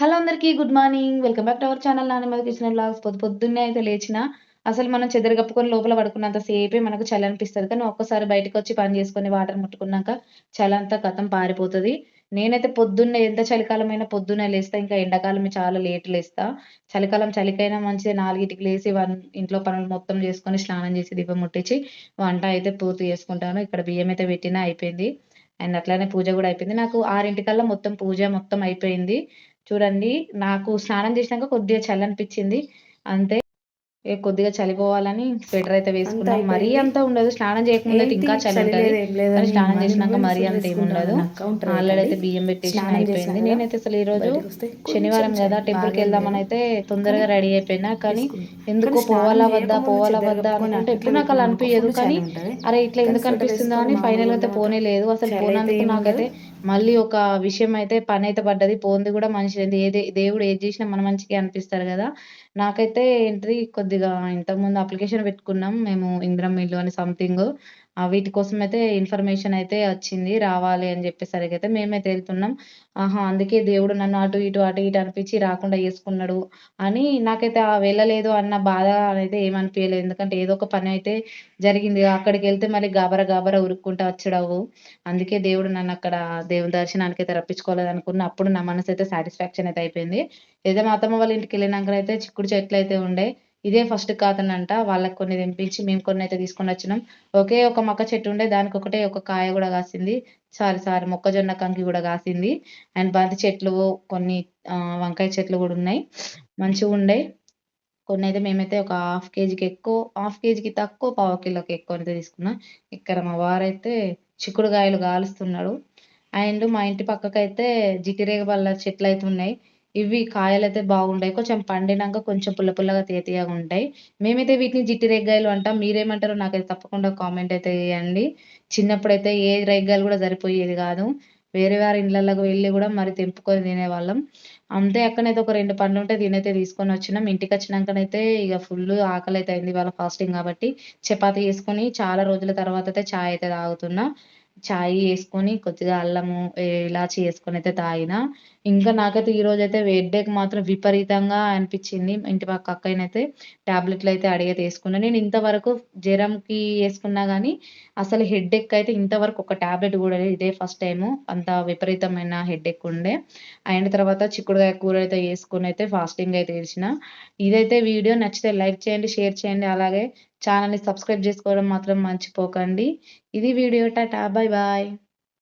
Hello అందరికీ good morning. Welcome back to our channel నానిమల kitchen vlogs. పొద్దున్నే అయితే లేచినా, అసలు మనం చెద్దర కప్పుకొని లోపల పడుకున్నంత సేపే మనకు చలనిపిస్తది. కానీ ఒక్కసారి బయటకొచ్చి పని చేసుకొని వాటర్ ముట్టుకున్నాక చలంతా ఖతం పారిపోతది. నేనైతే పొద్దున్నే ఎంత చలికాలమైనా పొద్దున్నే లేస్తా. ఇంకా ఎండాకాలమే చాలా లేట్ లేస్తా. చలికాలం చలికైనా మంచిదే 4కి లేసి ఇంట్లో పనులు మొత్తం చేసుకొని, స్నానం చేసి, దీపం ముట్టించి, వంట అయితే పూర్తి చేసుకుంటాను. ఇక్కడ బియ్యం అయితే పెట్టినా అయిపోయింది. అండ్ అట్లనే పూజ గూడా అయిపోయింది. నాకు 6:00కల్లా మొత్తం పూజ మొత్తం అయిపోయింది. చూడండి, నాకు స్నానం చేసినాక కొద్దిగా చల్లనిపిచ్చింది. అంతే. కొద్దిగా చలి పోవాలని స్వెటర్ అయితే అంతా వేసుకున్నాం. మరీ అయిపోయింది. అంత ఉండదు. స్నానం చేయకముందయితే ఏంటి ఇంకా చలి చలి ఉంటది. లేదు ఏం కానీ లేదని స్నానం మళ్ళీ చేసినాక నువ్వే మరీ మెసేజ్ అంత ఏముండదు. చేసుకుంటావని నాకు కౌంటర్ ఆల్రెడీ వేయకండి. అయితే బియ్యం పెట్టేసినా స్నానం చేసినా అయిపోయింది. కదా నేనైతే అసలు ఈరోజు బయటకు వస్తే కొంచెం శనివారం చలి గదా! టెంపుల్‌కి బాగేం లేదు వెళ్దామనయితే కానీ తొందరగా రెడీ అయిపోయినా. కానీ వేసుకుంది. ఎందుకో కానీ స్నానం చేయకముందు పోవాలా చెద్దర వద్దా కప్పుకొని అనుకుంటే అట్లా ఎప్పుడు నాకు అలా పెట్టినాం అనుకో అనిపియదు. ఫుల్ కానీ చలి ఉంటుంది. అరే! ఇట్లా కానీ ఎందుకు స్వెటర్ అనిపిస్తుందా వేసుకొని అని మామూలుగా ఫైనల్‌గా అయితే ఉండమంటే పోనే లేదు. అసలు చలి అయితే పోనందుకు ఏముండదు. నాకైతే మళ్ళీ ఒక విషయం అయితే పనైతే పడ్డది. పోంది గూడా మంచిదైంది. దేవుడు ఏది చేసినా మన మంచికే అనిపిస్తాడు గదా! నాకైతే ఏంటిది కొద్దిగా ఇంతకుముందు అప్లికేషన్ పెట్టుకున్నాం మేము ఇందిరమ్మ ఇల్లు అని సంథింగ్. వీటి కోసమైతే ఇన్ఫర్మేషన్ అయితే వచ్చింది. రావాలి అని చెప్పేసరికైతే మేమైతే ఎళ్తున్నాం. ఆహా! అందుకే దేవుడు నన్ను అటు ఇటు అనిపించి రాకుండా చేసుకున్నాడు అని నాకైతే వెళ్ళలేదు అన్న బాధ అనేది ఏమనిపియలేదు. ఎందుకంటే ఏదో ఒక పనైతే జరిగింది. అక్కడికెళ్తే మళ్ళీ గాబరా గాబరా ఉరుక్కుంటా వచ్చుడవు. అందుకే దేవుడు నన్నక్కడ దేవుని దర్శనానికైతే రప్పించుకోలేదనుకున్న. అప్పుడు నా మనసైతే సాటిస్ఫాక్షన్ అయితే అయిపోయింది. అయితే మా అత్తమ్మ వాళ్ళ ఇంటికెళ్ళినంకనైతే చిక్కుడు చెట్లయితే ఉండే. ఇదే ఫస్ట్ కాతనంట. వాళ్ళకి కొన్ని తెంపించి మేము కొన్నయితే తీసుకొనొచ్చినాం. ఒకే ఒక మక్క చెట్టు ఉండే. దానికొకటే ఒక కాయ గూడా కాసింది. సారీ మొక్కజొన్న కంకి గూడా కాసింది. అండ్ బంతి చెట్లు, కొన్ని వంకాయ చెట్లు గూడా ఉన్నాయి. మంచిగుండే. కొన్నైతే మేమైతే ఒక హాఫ్ కేజీకి ఎక్కువ, హాఫ్ కేజీకి తక్కువ, పావు కిలోకి ఎక్కువనైతే తీసుకున్నా. ఇక్కడ మా వారైతే చిక్కుడుగాయలు కాలుస్తున్నాడు. అండ్ మా ఇంటి పక్కకైతే జితిరేగపళ్ళ చెట్లయితే ఉన్నాయి. ఇవి కాయలైతే బాగుంటాయి. కొంచెం పండినంక కొంచెం పుల్ల పుల్లగా తీయగా ఉంటాయి. మేమైతే వీటిని జిట్టి రేగ్గాయలు అంటాం. మీరేమంటారో నాకైతే తప్పకుండా కామెంట్ అయితే చేయండి. చిన్నప్పుడైతే ఏ రేగ్గాయలు గూడా సరిపోయేది గాదు. వేరే వారి ఇండ్లల్లకి వెళ్లి గూడా మరి తెంపుకొని తినేవాళ్ళం. అంతే అక్కడనైతే ఒక 2 పండ్లుంటే తినైతే తీసుకొనొచ్చినాం. ఇంటికొచ్చినంకనైతే ఇగ ఫుల్లు ఆకలైతే అయింది. ఇవాళ ఫాస్టింగ్ గాబట్టి చపాతీ చేసుకొని చాలా రోజుల తర్వాతయితే చాయ్ అయితే తాగుతున్నా. చాయ్ యేసుకొని కొద్దిగా అల్లము, ఇలాచి యేసుకొనైతే తాగినా. ఇంకా నాకైతే ఈరోజైతే హెడ్‌ఏక్ మాత్రం విపరీతంగా అనిపిచ్చింది. ఇంటి పక్క అక్కయ్యనైతే టాబ్లెట్‌లయితే అడిగితే యేసుకున్నా. నేను ఇంతవరకు జరంకి యేసుకున్నా గానీ, అసలు హెడ్‌ఏక్ అయితే ఇంతవరకు ఒక టాబ్లెట్ గూడా లేదు. ఇదే ఫస్ట్ టైము. అంత విపరీతమైన హెడ్‌ఏక్ ఉండే. అయిన తర్వాత చిక్కుడుగాయ కూర అయితే యేసుకొనైతే ఫాస్టింగ్ అయితే ఇడిచిన. ఇదైతే వీడియో నచ్చితే లైక్ చేయండి, షేర్ చేయండి. అలాగే ఛానెల్‌ని సబ్స్క్రైబ్ జేసుకోవడం మాత్రం మర్చిపోకండి. ఇది వీడియో. టాటా! Bye bye.